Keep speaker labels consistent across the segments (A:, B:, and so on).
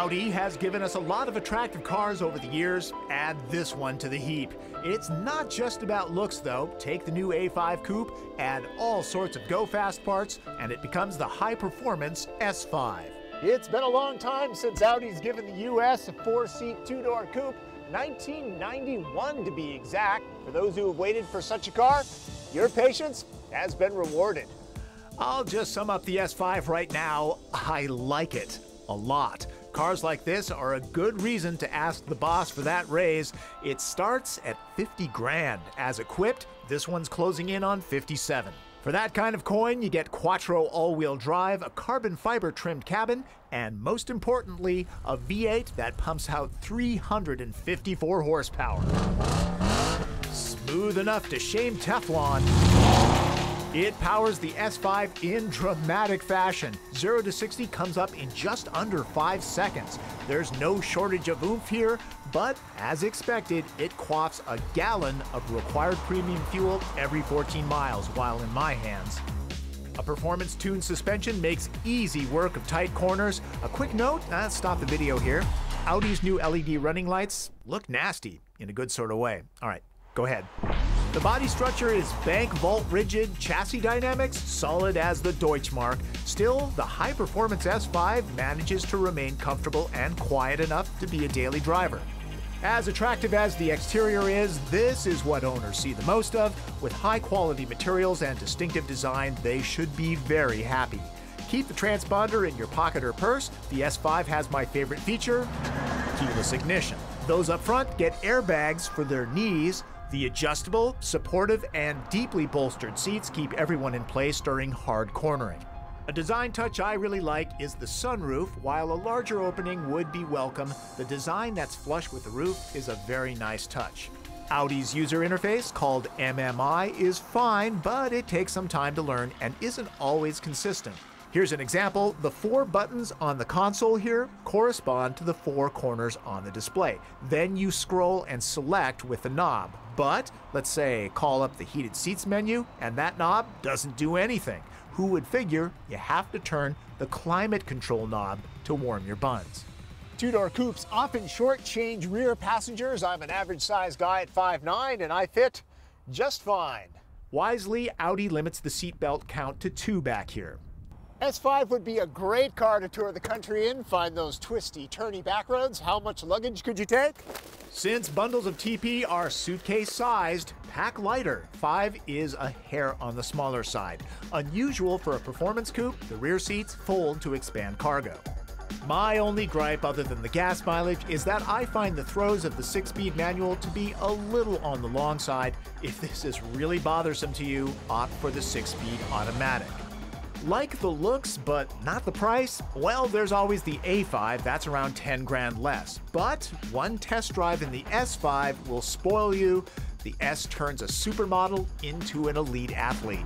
A: Audi has given us a lot of attractive cars over the years. Add this one to the heap. It's not just about looks, though. Take the new A5 Coupe, add all sorts of go-fast parts, and it becomes the high-performance S5. It's been a long time since Audi's given the U.S. a four-seat, two-door coupe. 1991 to be exact. For those who have waited for such a car, your patience has been rewarded. I'll just sum up the S5 right now. I like it a lot. Cars like this are a good reason to ask the boss for that raise. It starts at 50 grand. As equipped, this one's closing in on 57. For that kind of coin, you get quattro all-wheel drive, a carbon fiber trimmed cabin, and most importantly, a V8 that pumps out 354 horsepower. Smooth enough to shame Teflon. It powers the S5 in dramatic fashion. 0 to 60 comes up in just under 5 seconds. There's no shortage of oomph here, but as expected, it quaffs a gallon of required premium fuel every 14 miles while in my hands. A performance-tuned suspension makes easy work of tight corners. A quick note, stop the video here. Audi's new LED running lights look nasty in a good sort of way. All right, go ahead. The body structure is bank vault rigid, chassis dynamics solid as the Deutschmark. Still, the high-performance S5 manages to remain comfortable and quiet enough to be a daily driver. As attractive as the exterior is, this is what owners see the most of. With high-quality materials and distinctive design, they should be very happy. Keep the transponder in your pocket or purse. The S5 has my favorite feature, keyless ignition. Those up front get airbags for their knees. The adjustable, supportive, and deeply bolstered seats keep everyone in place during hard cornering. A design touch I really like is the sunroof. While a larger opening would be welcome, the design that's flush with the roof is a very nice touch. Audi's user interface, called MMI, is fine, but it takes some time to learn and isn't always consistent. Here's an example. The 4 buttons on the console here correspond to the 4 corners on the display. Then you scroll and select with the knob. But let's say call up the heated seats menu and that knob doesn't do anything. Who would figure you have to turn the climate control knob to warm your buns? Two-door coupes often shortchange rear passengers. I'm an average-sized guy at 5'9", and I fit just fine. Wisely, Audi limits the seatbelt count to 2 back here. S5 would be a great car to tour the country in, find those twisty, turny back roads. How much luggage could you take? Since bundles of TP are suitcase-sized, pack lighter. 5 is a hair on the smaller side. Unusual for a performance coupe, the rear seats fold to expand cargo. My only gripe other than the gas mileage is that I find the throws of the 6-speed manual to be a little on the long side. If this is really bothersome to you, opt for the 6-speed automatic. Like the looks, but not the price? Well, there's always the A5, that's around 10 grand less. But one test drive in the S5 will spoil you. The S turns a supermodel into an elite athlete.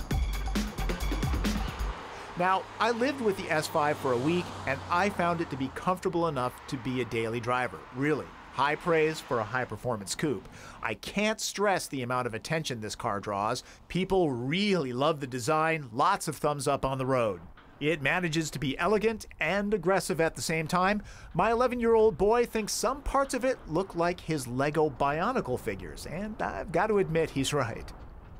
A: Now, I lived with the S5 for a week, and I found it to be comfortable enough to be a daily driver, really. High praise for a high-performance coupe. I can't stress the amount of attention this car draws. People really love the design, lots of thumbs up on the road. It manages to be elegant and aggressive at the same time. My 11-year-old boy thinks some parts of it look like his Lego Bionicle figures, and I've got to admit he's right.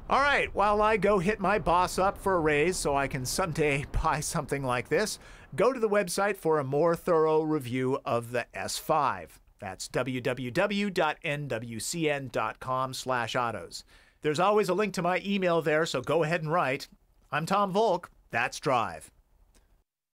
A: All right, while I go hit my boss up for a raise so I can someday buy something like this, go to the website for a more thorough review of the S5. That's www.nwcn.com/autos. There's always a link to my email there, so go ahead and write. I'm Tom Voelk. That's Drive.